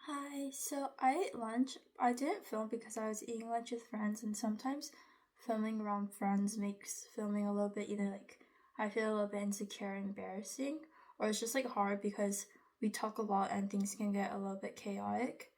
Hi, so I ate lunch. I didn't film because I was eating lunch with friends, and sometimes filming around friends makes filming a little bit either like I feel a little bit insecure and embarrassing, or it's just like hard because we talk a lot and things can get a little bit chaotic.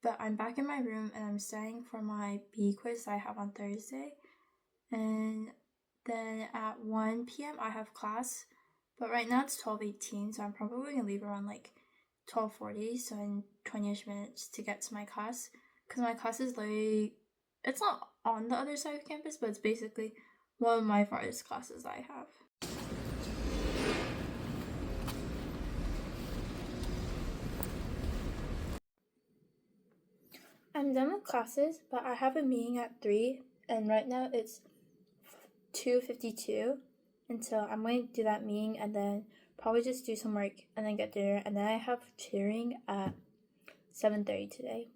But I'm back in my room and I'm studying for my B quiz I have on Thursday. And then at 1 p.m. I have class. But right now it's 12:18, so I'm probably gonna leave around like 12:40, so in 20ish minutes to get to my class. Because my class is literally, it's not on the other side of campus, but it's basically one of my farthest classes I have. I'm done with classes, but I have a meeting at 3, and right now it's 2:52, and so I'm going to do that meeting and then probably just do some work and then get dinner, and then I have tutoring at 7:30 today.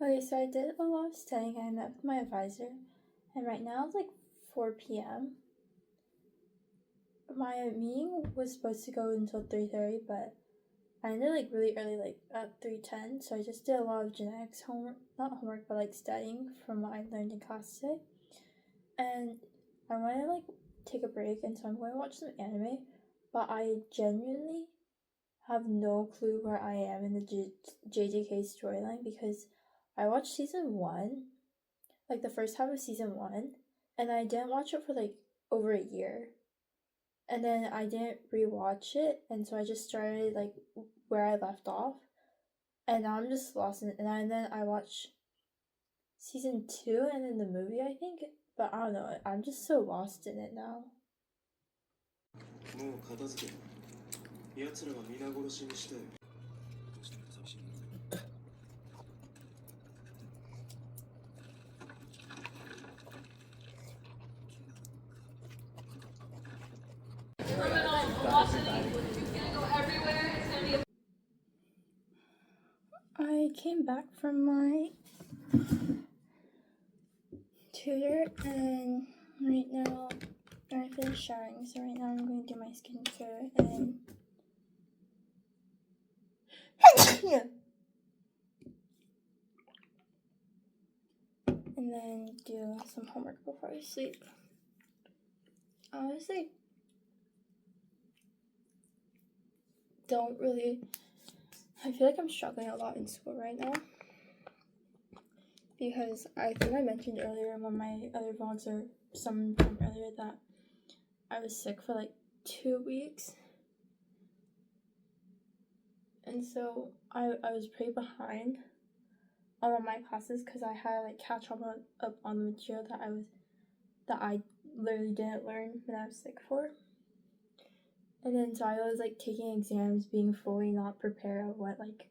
Okay, so I did a lot of studying. I met with my advisor, and right now it's like 4 p.m. My meeting was supposed to go until 3:30, but I ended like really early, like at 3:10. So I just did a lot of genetics homework, not homework, but like studying from what I learned in class today. And I want to like take a break, and so I'm going to watch some anime. But I genuinely have no clue where I am in the JJK storyline because I watched season 1, like the first half of season 1, and I didn't watch it for like over a year. And then I didn't rewatch it, and so I just started like where I left off. And now I'm just lost in it. And then I watched season 2 and then the movie, I think. But I don't know, I'm just so lost in it now. I came back from my tutor, and right now I finished showering, so right now I'm going to do my skincare and and then do some homework before I sleep. Honestly, I feel like I'm struggling a lot in school right now because I think I mentioned earlier in one of my other vlogs or sometime earlier that I was sick for like 2 weeks, and so I was pretty behind on all my classes because I had to like catch up on the material that I literally didn't learn when I was sick for. And then so I was like taking exams being fully not prepared of what like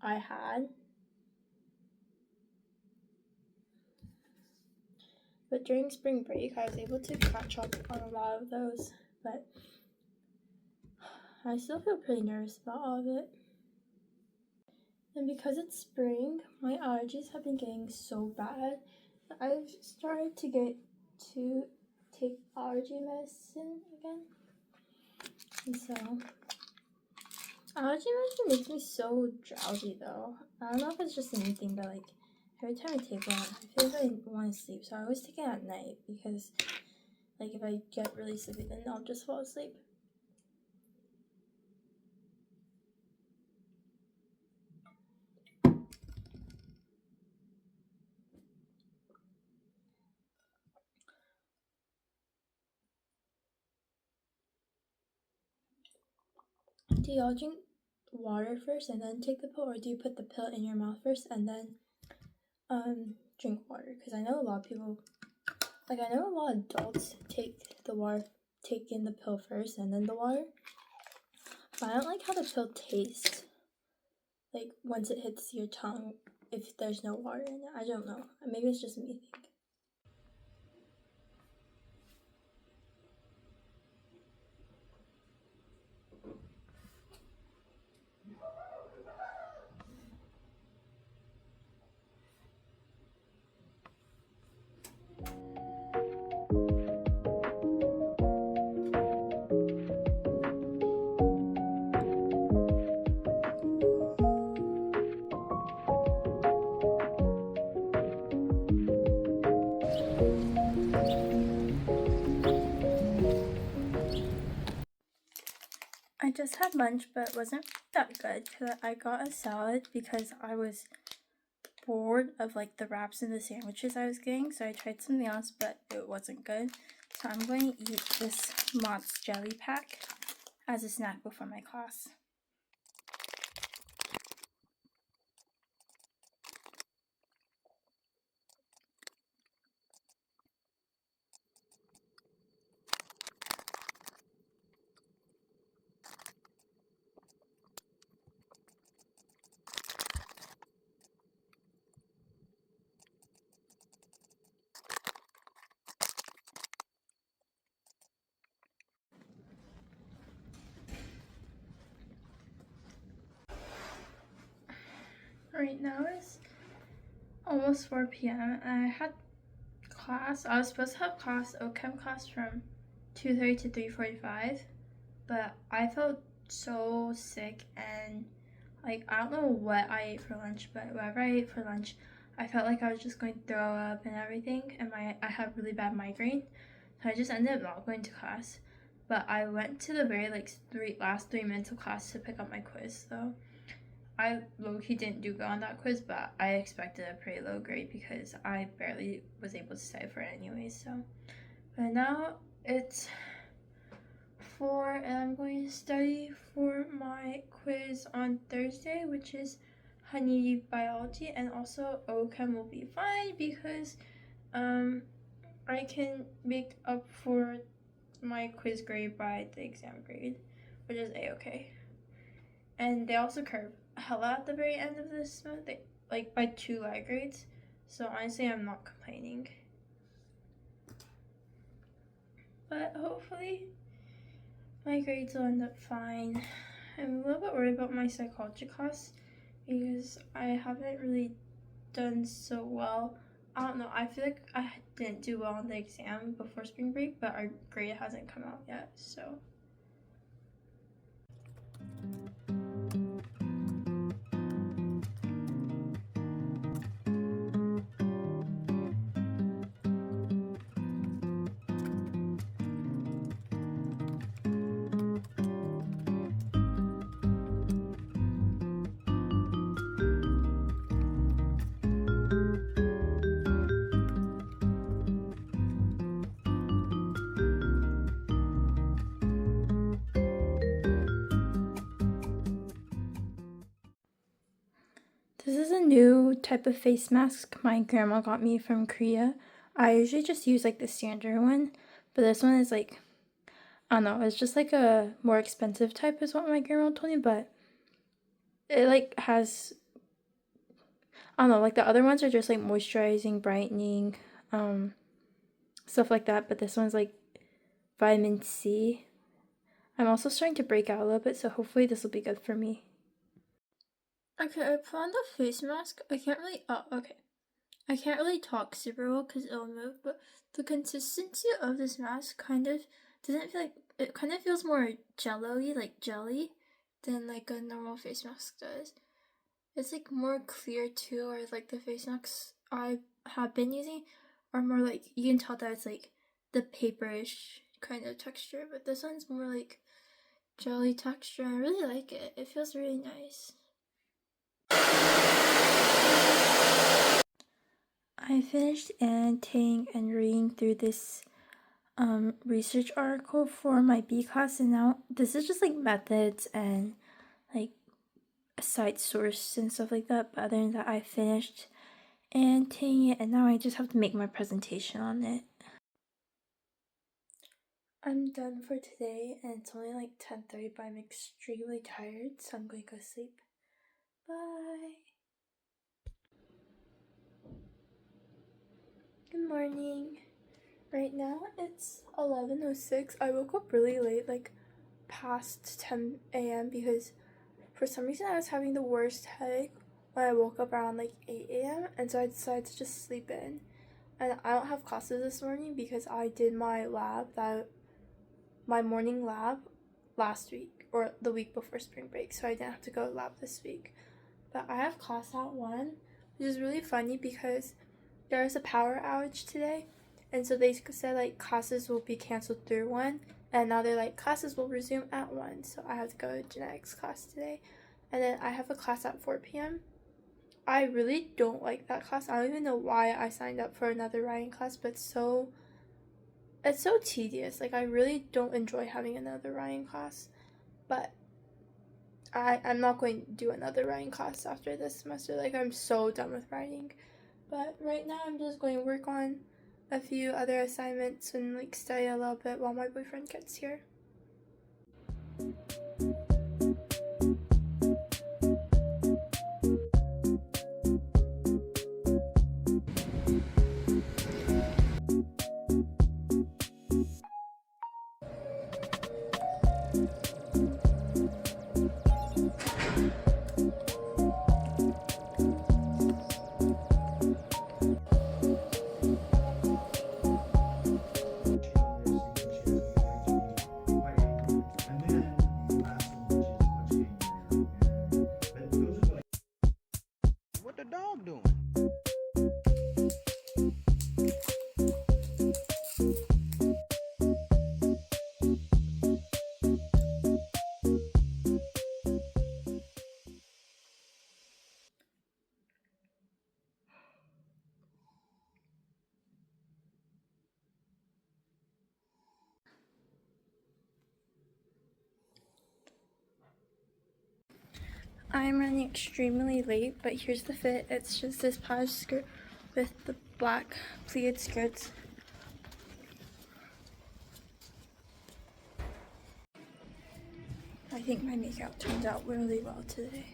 I had. But during spring break, I was able to catch up on a lot of those, but I still feel pretty nervous about all of it. And because it's spring, my allergies have been getting so bad. I've started to take allergy medicine again. And so, allergy medicine makes me so drowsy though. I don't know if it's just a me thing, but like every time I take one, I feel like I want to sleep. So I always take it at night because like if I get really sleepy, then I'll just fall asleep. Do y'all drink water first and then take the pill, or do you put the pill in your mouth first and then drink water? Because I know a lot of people, like I know a lot of adults take in the pill first and then the water. But I don't like how the pill tastes, like once it hits your tongue, if there's no water in it. I don't know. Maybe it's just me thinking. I just had lunch, but it wasn't that good because I got a salad because I was bored of like the wraps and the sandwiches I was getting, so I tried something else, but it wasn't good. So I'm going to eat this Mott's jelly pack as a snack before my class. Right now it's almost 4 p.m. and I had class. I was supposed to have chem class from 2:30 to 3:45, but I felt so sick and like I don't know what I ate for lunch, but whatever I ate for lunch, I felt like I was just going to throw up and everything, and I have really bad migraine, so I just ended up not going to class. But I went to the very last 3 minutes of class to pick up my quiz though. I low-key didn't do good on that quiz, but I expected a pretty low grade because I barely was able to study for it anyway. So, but now it's 4 and I'm going to study for my quiz on Thursday, which is honey biology, and also OChem will be fine because I can make up for my quiz grade by the exam grade, which is a-okay. And they also curve hella at the very end of this month, like by 2 lag grades. So honestly, I'm not complaining. But hopefully, my grades will end up fine. I'm a little bit worried about my psychology class because I haven't really done so well. I don't know, I feel like I didn't do well on the exam before spring break, but our grade hasn't come out yet, so. This is a new type of face mask my grandma got me from Korea. I usually just use like the standard one, but this one is like, I don't know, it's just like a more expensive type is what my grandma told me, but it like has, I don't know, like the other ones are just like moisturizing, brightening, stuff like that, but this one's like vitamin C. I'm also starting to break out a little bit, so hopefully this will be good for me. Okay, I put on the face mask. I can't really talk super well because it'll move, but the consistency of this mask kind of doesn't feel like, it kind of feels more jello-y, like jelly, than like a normal face mask does. It's like more clear too, or like the face masks I have been using are more like, you can tell that it's like the paperish kind of texture, but this one's more like jelly texture. I really like it. It feels really nice. I finished annotating and reading through this research article for my B class, and now this is just like methods and like a site source and stuff like that. But other than that, I finished annotating it, and now I just have to make my presentation on it. I'm done for today, and it's only like 10:30, but I'm extremely tired, so I'm going to go sleep. Bye. Good morning. Right now it's 11:06. I woke up really late, like past 10 a.m. because for some reason I was having the worst headache when I woke up around like 8 a.m. and so I decided to just sleep in. And I don't have classes this morning because I did my morning lab last week or the week before spring break, so I didn't have to go to lab this week. But I have class at 1, which is really funny because there was a power outage today, and so they said like classes will be canceled through 1, and now they're like classes will resume at 1, so I have to go to genetics class today. And then I have a class at 4 p.m. I really don't like that class. I don't even know why I signed up for another writing class, but it's so tedious. Like, I really don't enjoy having another writing class, but I'm not going to do another writing class after this semester. Like, I'm so done with writing. But right now I'm just going to work on a few other assignments and like study a little bit while my boyfriend gets here. What the dog doing? I'm running extremely late, but here's the fit. It's just this plaid skirt with the black pleated skirts. I think my makeup turned out really well today.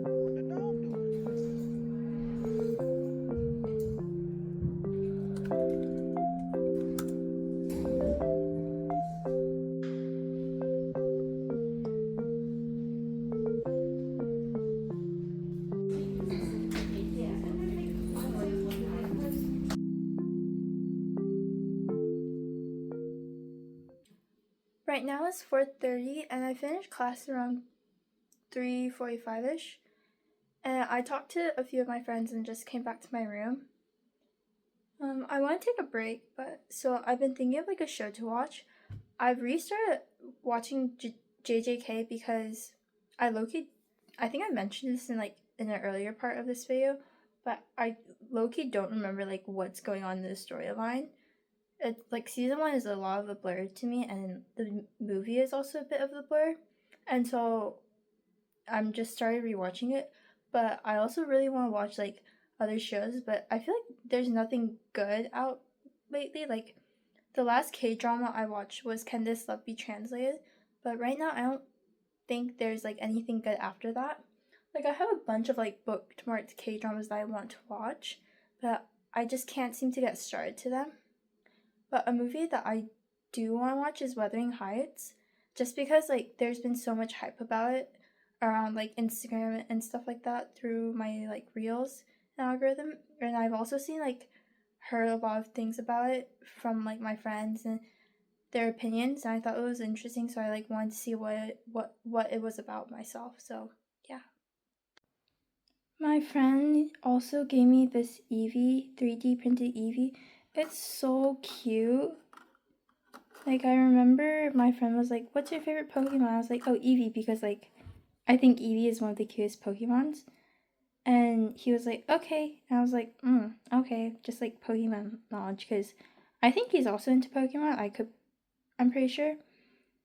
What the dog doing? Right now it's 4:30, and I finished class around 3:45ish. And I talked to a few of my friends and just came back to my room. I want to take a break, but so I've been thinking of like a show to watch. I've restarted watching JJK because I think I mentioned this in like in an earlier part of this video, but I low-key don't remember like what's going on in the storyline. It's like season 1 is a lot of a blur to me, and the movie is also a bit of a blur, and so I'm just started rewatching it. But I also really want to watch like other shows, but I feel like there's nothing good out lately. Like the last K-drama I watched was Can This Love Be Translated? But right now I don't think there's like anything good after that. Like I have a bunch of like bookmarked K-dramas that I want to watch, but I just can't seem to get started to them. But a movie that I do want to watch is Wuthering Heights, just because like there's been so much hype about it around like Instagram and stuff like that through my like reels and algorithm, and I've also seen like heard a lot of things about it from like my friends and their opinions, and I thought it was interesting, so I like wanted to see what it was about myself. So yeah. My friend also gave me this Eevee, 3D printed Eevee. It's so cute. Like I remember my friend was like, "What's your favorite Pokemon?" I was like, "Oh, Eevee," because like I think Eevee is one of the cutest Pokemons. And he was like, "Okay." And I was like, okay, just like Pokemon knowledge, because I think he's also into Pokemon. I'm pretty sure.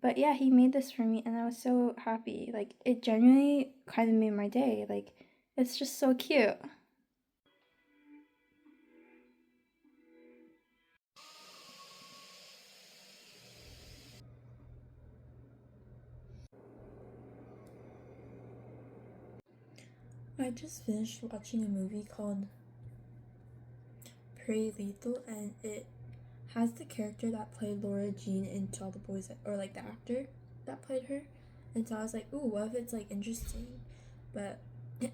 But yeah, he made this for me and I was so happy. Like it genuinely kind of made my day. Like it's just so cute. I just finished watching a movie called Pretty Lethal, and it has the character that played Laura Jean in To All the Boys, or like the actor that played her. And so I was like, ooh, what if it's like interesting? But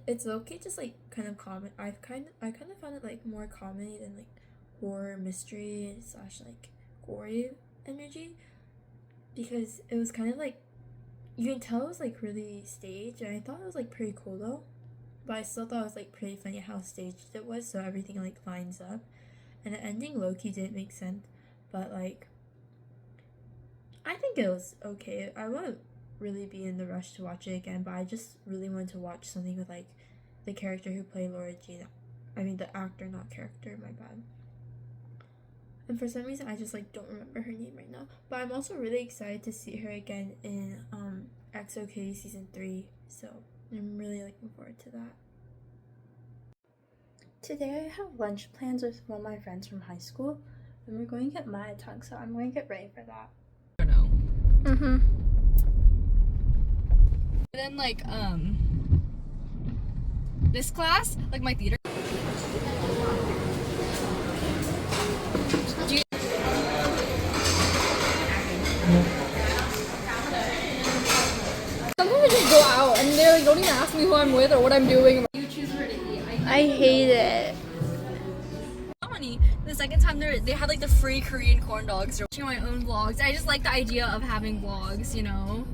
it's okay, just like kind of common. I kind of found it like more comedy than like horror mystery slash like gory energy, because it was kind of like you can tell it was like really staged, and I thought it was like pretty cool though. But I still thought it was like pretty funny how staged it was, so everything like lines up. And the ending low-key didn't make sense, but like I think it was okay. I wouldn't really be in the rush to watch it again, but I just really wanted to watch something with like the character who played Laura Jean. I mean the actor, not character, my bad. And for some reason I just like don't remember her name right now. But I'm also really excited to see her again in EXO K season 3. So I'm really looking forward to that. Today I have lunch plans with one of my friends from high school, and we're going to get malatang, so I'm going to get ready for that. I don't know. Mm-hmm. And then like this class, like my theater. Sometimes I just go out and they like don't even ask me who I'm with or what I'm doing. You choose where to eat. I hate it. Funny. The second time they had like the free Korean corn dogs. Watching my own vlogs. I just like the idea of having vlogs, you know.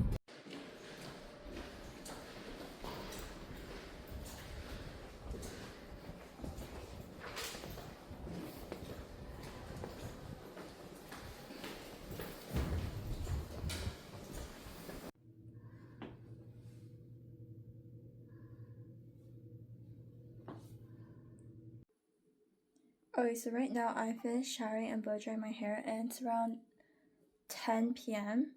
Okay, so right now I finished showering and blow drying my hair, and it's around 10 p.m.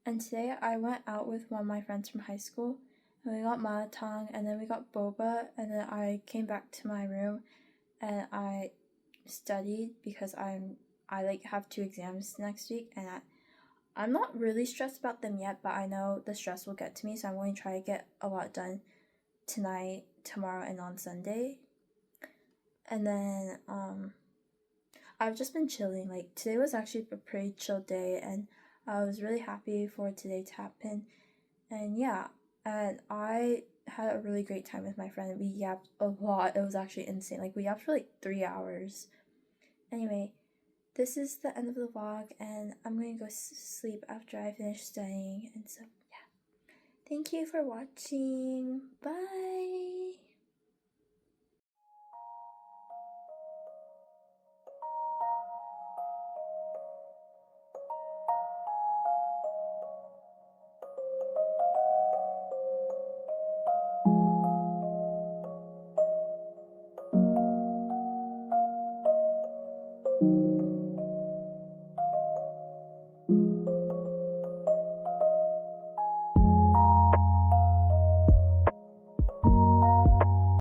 And today I went out with one of my friends from high school, and we got malatang, and then we got boba, and then I came back to my room and I studied because I like have 2 exams next week, and I'm not really stressed about them yet, but I know the stress will get to me, so I'm going to try to get a lot done tonight, tomorrow, and on Sunday. And then I've just been chilling. Like today was actually a pretty chill day, and I was really happy for today to happen. And yeah, and I had a really great time with my friend. We yapped a lot. It was actually insane. Like we yapped for like 3 hours. Anyway, this is the end of the vlog, and I'm gonna go sleep after I finish studying. And so yeah, thank you for watching. Bye.